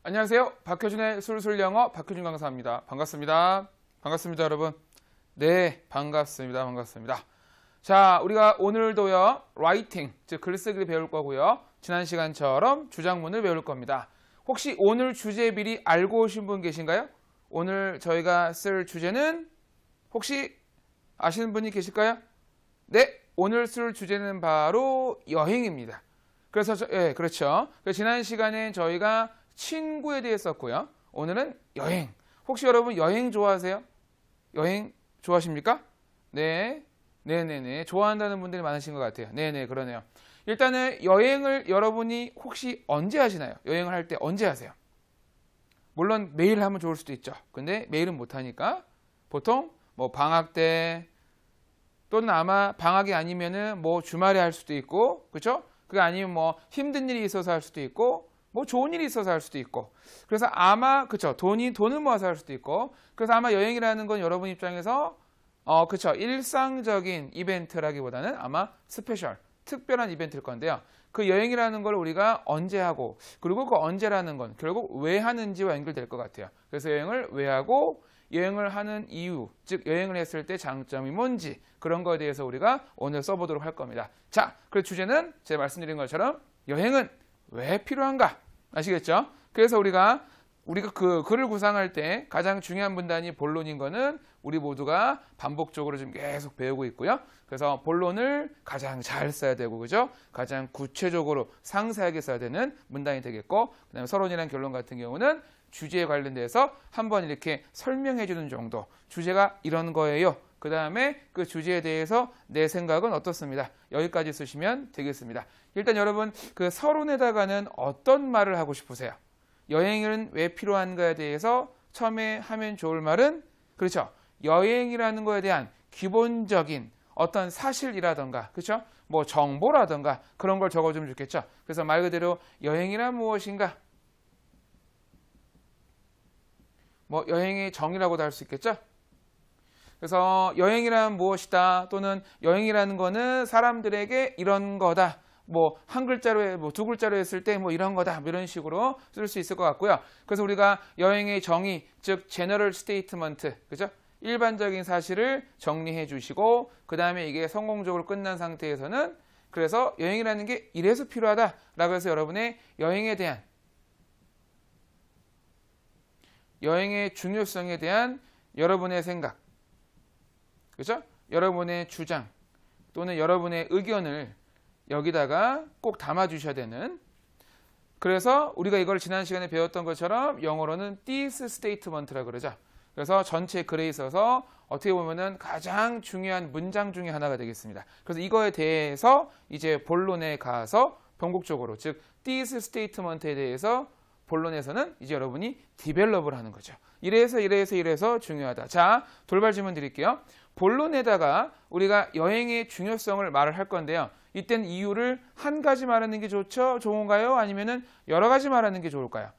안녕하세요. 박효준의 술술영어 박효준 강사입니다. 반갑습니다. 반갑습니다, 여러분. 네, 반갑습니다. 자, 우리가 오늘도요, writing, 즉 글쓰기를 배울 거고요. 지난 시간처럼 주장문을 배울 겁니다. 혹시 오늘 주제 미리 알고 오신 분 계신가요? 오늘 저희가 쓸 주제는 혹시 아시는 분이 계실까요? 네, 오늘 쓸 주제는 바로 여행입니다. 그래서 그렇죠. 지난 시간에 저희가 친구에 대해 썼고요. 오늘은 여행. 혹시 여러분 여행 좋아하세요? 여행 좋아하십니까? 네. 네네네. 좋아한다는 분들이 많으신 것 같아요. 네네, 그러네요. 일단은 여행을 여러분이 혹시 언제 하시나요? 여행을 할 때 언제 하세요? 물론 매일 하면 좋을 수도 있죠. 근데 매일은 못하니까 보통 뭐 방학 때 또는 아마 방학이 아니면은 뭐 주말에 할 수도 있고, 그렇죠? 그게 아니면 뭐 힘든 일이 있어서 할 수도 있고, 뭐 좋은 일이 있어서 할 수도 있고. 그래서 아마 그쵸, 돈을 모아서 할 수도 있고. 그래서 아마 여행이라는 건 여러분 입장에서 그쵸, 일상적인 이벤트라기보다는 아마 스페셜, 특별한 이벤트일 건데요. 그 여행이라는 걸 우리가 언제 하고, 그리고 그 언제라는 건 결국 왜 하는지와 연결될 것 같아요. 그래서 여행을 왜 하고, 여행을 하는 이유, 즉 여행을 했을 때 장점이 뭔지, 그런 거에 대해서 우리가 오늘 써보도록 할 겁니다. 자, 그 주제는 제가 말씀드린 것처럼 여행은 왜 필요한가? 아시겠죠? 그래서 우리가 그 글을 구상할 때 가장 중요한 문단이 본론인 거는 우리 모두가 반복적으로 지금 계속 배우고 있고요. 그래서 본론을 가장 잘 써야 되고, 그죠? 가장 구체적으로 상세하게 써야 되는 문단이 되겠고, 그다음에 서론이랑 결론 같은 경우는 주제에 관련돼서 한번 이렇게 설명해 주는 정도. 주제가 이런 거예요. 그 다음에 그 주제에 대해서 내 생각은 어떻습니다. 여기까지 쓰시면 되겠습니다. 일단 여러분, 그 서론에다가는 어떤 말을 하고 싶으세요? 여행은 왜 필요한가에 대해서 처음에 하면 좋을 말은, 그렇죠, 여행이라는 거에 대한 기본적인 어떤 사실이라던가, 그렇죠, 뭐 정보라던가 그런 걸 적어주면 좋겠죠. 그래서 말 그대로 여행이란 무엇인가, 뭐 여행의 정의라고도 할 수 있겠죠. 그래서 여행이란 무엇이다, 또는 여행이라는 거는 사람들에게 이런 거다, 뭐 한 글자로, 뭐 두 글자로 했을 때 뭐 이런 거다, 뭐 이런 식으로 쓸 수 있을 것 같고요. 그래서 우리가 여행의 정의, 즉 general statement, 그죠? 일반적인 사실을 정리해 주시고, 그 다음에 이게 성공적으로 끝난 상태에서는, 그래서 여행이라는 게 이래서 필요하다라고 해서 여러분의 여행에 대한, 여행의 중요성에 대한 여러분의 생각, 그죠? 여러분의 주장 또는 여러분의 의견을 여기다가 꼭 담아주셔야 되는, 그래서 우리가 이걸 지난 시간에 배웠던 것처럼 영어로는 this statement라고 그러죠. 그래서 전체 글에 있어서 어떻게 보면은 가장 중요한 문장 중에 하나가 되겠습니다. 그래서 이거에 대해서 이제 본론에 가서 본격적으로, 즉 this statement에 대해서 본론에서는 이제 여러분이 디벨롭을 하는 거죠. 이래서 중요하다. 자, 돌발 질문 드릴게요. 본론에다가 우리가 여행의 중요성을 말을 할 건데요. 이땐 이유를 한 가지 말하는 게 좋은가요? 아니면은 여러 가지 말하는 게 좋을까요?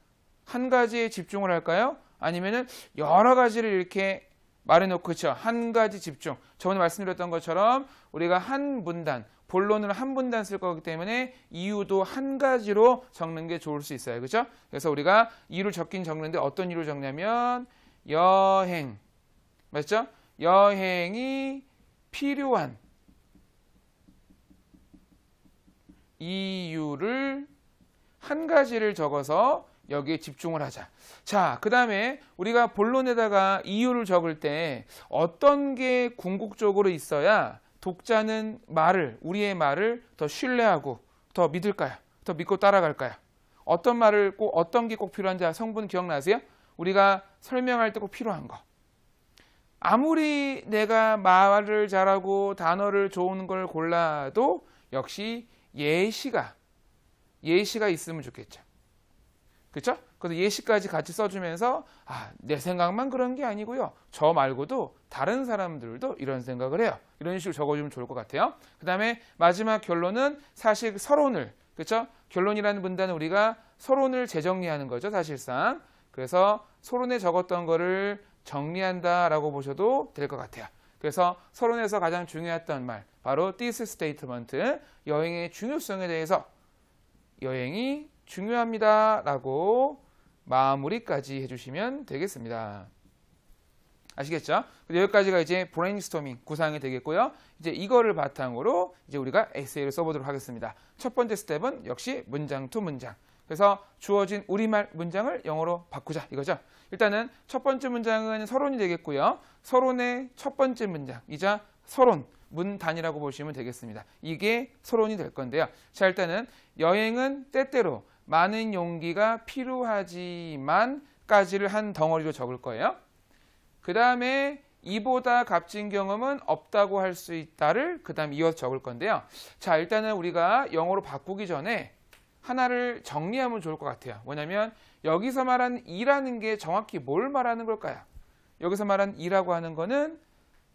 한 가지에 집중을 할까요? 아니면은 여러 가지를 이렇게 말해놓고, 그렇죠? 한 가지 집중. 저번에 말씀드렸던 것처럼 우리가 한 문단, 본론을 한 문단 쓸 거기 때문에 이유도 한 가지로 적는 게 좋을 수 있어요. 그렇죠? 그래서 우리가 이유를 적는데 어떤 이유를 적냐면 여행. 맞죠? 여행이 필요한 이유를 한 가지를 적어서 여기에 집중을 하자. 자, 그 다음에 우리가 본론에다가 이유를 적을 때 어떤 게 궁극적으로 있어야 독자는 우리의 말을 더 신뢰하고 더 믿을까요? 더 믿고 따라갈까요? 어떤 게 꼭 필요한지 성분 기억나세요? 우리가 설명할 때 꼭 필요한 거. 아무리 내가 말을 잘하고 단어를 좋은 걸 골라도 역시 예시가 있으면 좋겠죠. 그렇죠? 그래서 예시까지 같이 써주면서 내 생각만 그런 게 아니고요. 저 말고도 다른 사람들도 이런 생각을 해요. 이런 식으로 적어주면 좋을 것 같아요. 그 다음에 마지막 결론은 사실 서론을, 그렇죠? 결론이라는 문단은 우리가 서론을 재정리하는 거죠, 사실상. 그래서 서론에 적었던 거를 정리한다라고 보셔도 될 것 같아요. 그래서 서론에서 가장 중요했던 말, 바로 this statement, 여행의 중요성에 대해서 여행이 중요합니다 라고 마무리까지 해주시면 되겠습니다. 아시겠죠? 여기까지가 이제 브레인스토밍 구상이 되겠고요. 이제 이거를 바탕으로 이제 우리가 에세이를 써보도록 하겠습니다. 첫 번째 스텝은 역시 문장 투 문장. 그래서 주어진 우리말 문장을 영어로 바꾸자 이거죠. 일단은 첫 번째 문장은 서론이 되겠고요. 서론의 첫 번째 문장이자 서론 문단이라고 보시면 되겠습니다. 이게 서론이 될 건데요. 자, 일단은 여행은 때때로 많은 용기가 필요하지만까지를 한 덩어리로 적을 거예요. 그 다음에 이보다 값진 경험은 없다고 할 수 있다를 그 다음 이어서 적을 건데요. 자, 일단은 우리가 영어로 바꾸기 전에 하나를 정리하면 좋을 것 같아요. 뭐냐면 여기서 말하는 이라는 게 정확히 뭘 말하는 걸까요? 여기서 말하는 이라고 하는 거는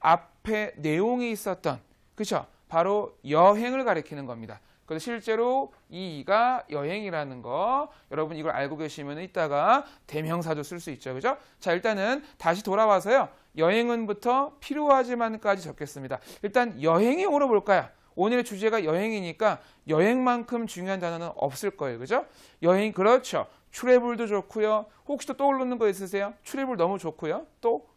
앞에 내용이 있었던, 그렇죠? 바로 여행을 가리키는 겁니다. 그래서 실제로 이 이가 여행이라는 거 여러분 이걸 알고 계시면 이따가 대명사도 쓸 수 있죠. 그죠? 자, 일단은 다시 돌아와서요. 여행은부터 필요하지만까지 적겠습니다. 일단 여행이 오늘 볼까요? 오늘의 주제가 여행이니까 여행만큼 중요한 단어는 없을 거예요. 그죠? 여행, 그렇죠. 트래블도 좋고요. 혹시 또 떠오르는 거 있으세요? 트래블 너무 좋고요. 또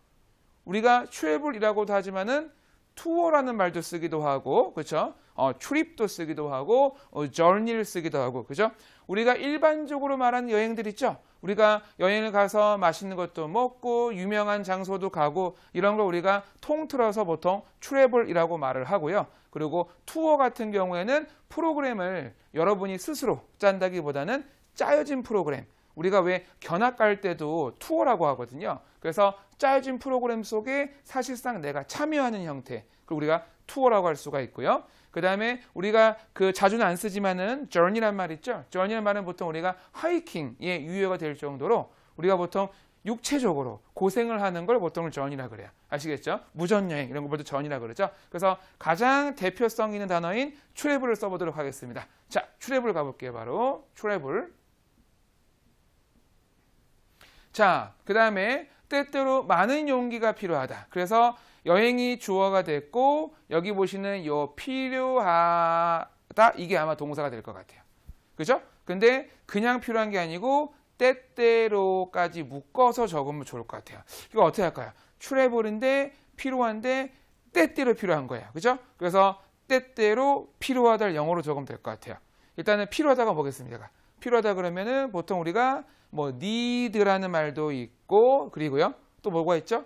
우리가 트래블이라고도 하지만은 투어라는 말도 쓰기도 하고, 그렇죠? 트립도 쓰기도 하고, journey를 쓰기도 하고, 그죠? 우리가 일반적으로 말하는 여행들 있죠? 우리가 여행을 가서 맛있는 것도 먹고, 유명한 장소도 가고, 이런 걸 우리가 통틀어서 보통 트래블이라고 말을 하고요. 그리고 투어 같은 경우에는 프로그램을 여러분이 스스로 짠다기보다는 짜여진 프로그램. 우리가 왜 견학 갈 때도 투어라고 하거든요. 그래서 짜여진 프로그램 속에 사실상 내가 참여하는 형태, 그리고 우리가 투어라고 할 수가 있고요. 그 다음에 우리가 그 자주는 안 쓰지만은 journey란 말 있죠. journey란 말은 보통 우리가 하이킹에 유효가 될 정도로 우리가 보통 육체적으로 고생을 하는 걸 보통 journey라 그래요. 아시겠죠? 무전여행 이런 것보다 journey라 그러죠. 그래서 가장 대표성 있는 단어인 travel을 써보도록 하겠습니다. 자, travel 가볼게요. 바로 travel. 자, 그 다음에 때때로 많은 용기가 필요하다. 그래서 여행이 주어가 됐고 여기 보시는 요 필요하다 이게 아마 동사가 될 것 같아요. 그죠? 근데 그냥 필요한 게 아니고 때때로까지 묶어서 적으면 좋을 것 같아요. 이거 어떻게 할까요? 트래블인데 필요한데 때때로 필요한 거예요. 그죠? 그래서 때때로 필요하다를 영어로 적으면 될 것 같아요. 일단은 필요하다가 뭐겠습니까? 필요하다 그러면은 보통 우리가 뭐 need라는 말도 있고 그리고요. 또 뭐가 있죠?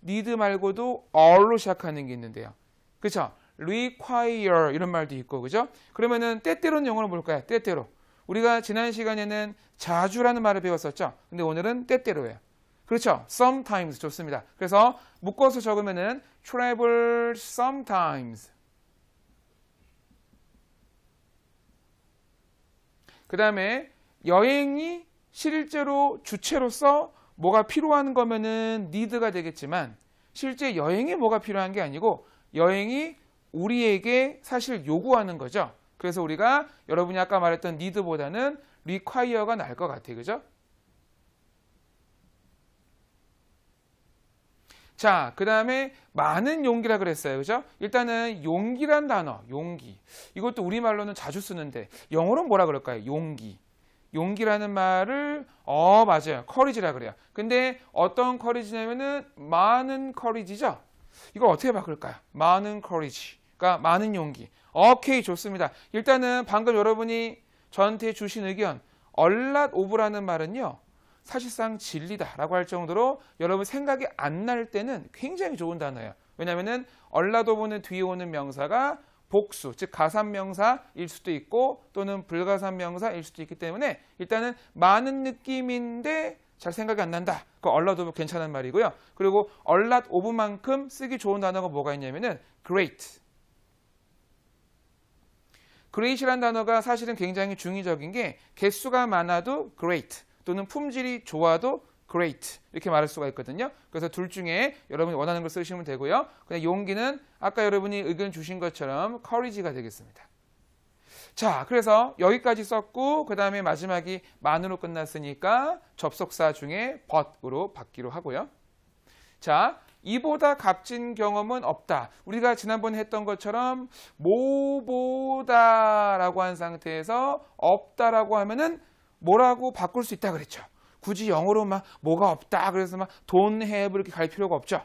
need 말고도 or로 시작하는 게 있는데요. 그렇죠? require 이런 말도 있고 그죠? 그러면은 때때로는 영어로 뭘까요? 때때로. 우리가 지난 시간에는 자주라는 말을 배웠었죠. 근데 오늘은 때때로예요. 그렇죠? sometimes 좋습니다. 그래서 묶어서 적으면은 travel sometimes. 그 다음에 여행이 실제로 주체로서 뭐가 필요한 거면은 need가 되겠지만 실제 여행에 뭐가 필요한 게 아니고 여행이 우리에게 사실 요구하는 거죠. 그래서 우리가 여러분이 아까 말했던 need보다는 require가 나을 것 같아요. 그죠? 자, 그 다음에 많은 용기라 그랬어요. 그죠? 일단은 용기란 단어, 용기. 이것도 우리말로는 자주 쓰는데 영어로는 뭐라 그럴까요? 용기. 용기라는 말을 맞아요. courage라 그래요. 근데 어떤 courage냐면은 많은 courage죠. 이걸 어떻게 바꿀까요? 많은 courage가 많은 용기. 오케이, 좋습니다. 일단은 방금 여러분이 저한테 주신 의견 a lot of라는 말은요. 사실상 진리다라고 할 정도로 여러분 생각이 안 날 때는 굉장히 좋은 단어예요. 왜냐하면은 a lot of는 뒤에 오는 명사가 복수, 즉 가산명사일 수도 있고 또는 불가산명사일 수도 있기 때문에 일단은 많은 느낌인데 잘 생각이 안 난다. 그 a lot of 괜찮은 말이고요. 그리고 a lot of만큼 쓰기 좋은 단어가 뭐가 있냐면은 great. great이라는 단어가 사실은 굉장히 중의적인 게 개수가 많아도 great 또는 품질이 좋아도 great 이렇게 말할 수가 있거든요. 그래서 둘 중에 여러분이 원하는 걸 쓰시면 되고요. 그냥 용기는 아까 여러분이 의견 주신 것처럼 courage가 되겠습니다. 자, 그래서 여기까지 썼고 그 다음에 마지막이 만으로 끝났으니까 접속사 중에 but으로 받기로 하고요. 자, 이보다 값진 경험은 없다. 우리가 지난번에 했던 것처럼 뭐보다라고 한 상태에서 없다라고 하면은 뭐라고 바꿀 수 있다 그랬죠. 굳이 영어로 막 뭐가 없다 그래서 막 don't have 이렇게 갈 필요가 없죠.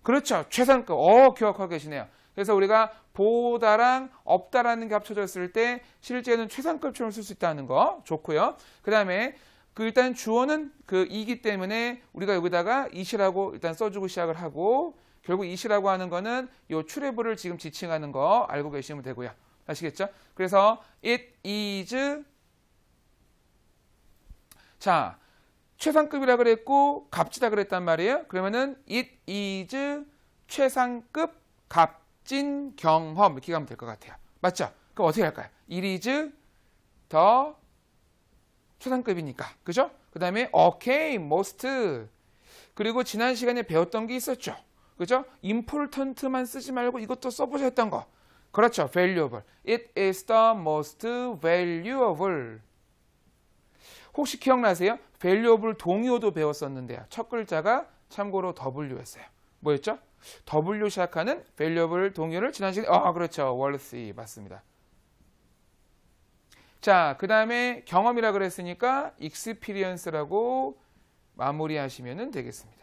그렇죠. 최상급. 기억하고 계시네요. 그래서 우리가 보다랑 없다라는 게 합쳐졌을 때 실제는 최상급처럼 쓸 수 있다는 거 좋고요. 그 다음에 일단 주어는 이기 때문에 우리가 여기다가 it이라고 일단 써주고 시작을 하고 결국 it이라고 하는 거는 요 트래블을 지금 지칭하는 거 알고 계시면 되고요. 아시겠죠? 그래서 it is 자 최상급이라 그랬고 값지다 그랬단 말이에요. 그러면은 it is 최상급 값진 경험 이렇게 가면 될 것 같아요. 맞죠? 그럼 어떻게 할까요? it is 더 최상급이니까. 그죠? 그 다음에 okay, most 그리고 지난 시간에 배웠던 게 있었죠. 그죠? important만 쓰지 말고 이것도 써보자 했던 거. 그렇죠. valuable. It is the most valuable. 혹시 기억나세요? valuable 동의어도 배웠었는데요. 첫 글자가 참고로 W였어요. 뭐였죠? W 시작하는 valuable 동의어를 지난 시간에 그렇죠. worthy 맞습니다. 자, 그 다음에 경험이라 그랬으니까 experience라고 마무리하시면 되겠습니다.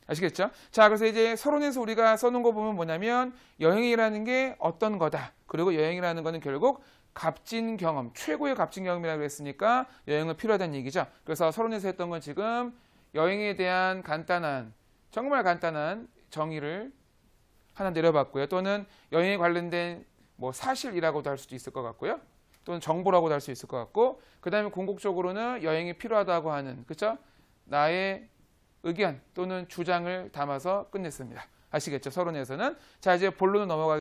아시겠죠? 자, 그래서 이제 서론에서 우리가 써놓은 거 보면 뭐냐면 여행이라는 게 어떤 거다. 그리고 여행이라는 거는 결국 값진 경험, 최고의 값진 경험이라고 그랬으니까 여행은 필요하다는 얘기죠. 그래서 서론에서 했던 건 지금 여행에 대한 정말 간단한 정의를 하나 내려봤고요. 또는 여행에 관련된 뭐 사실이라고도 할 수도 있을 것 같고요. 또는 정보라고도 할 수 있을 것 같고, 그 다음에 궁극적으로는 여행이 필요하다고 하는, 그렇죠? 나의 의견 또는 주장을 담아서 끝냈습니다. 아시겠죠? 서론에서는. 자, 이제 본론으로 넘어가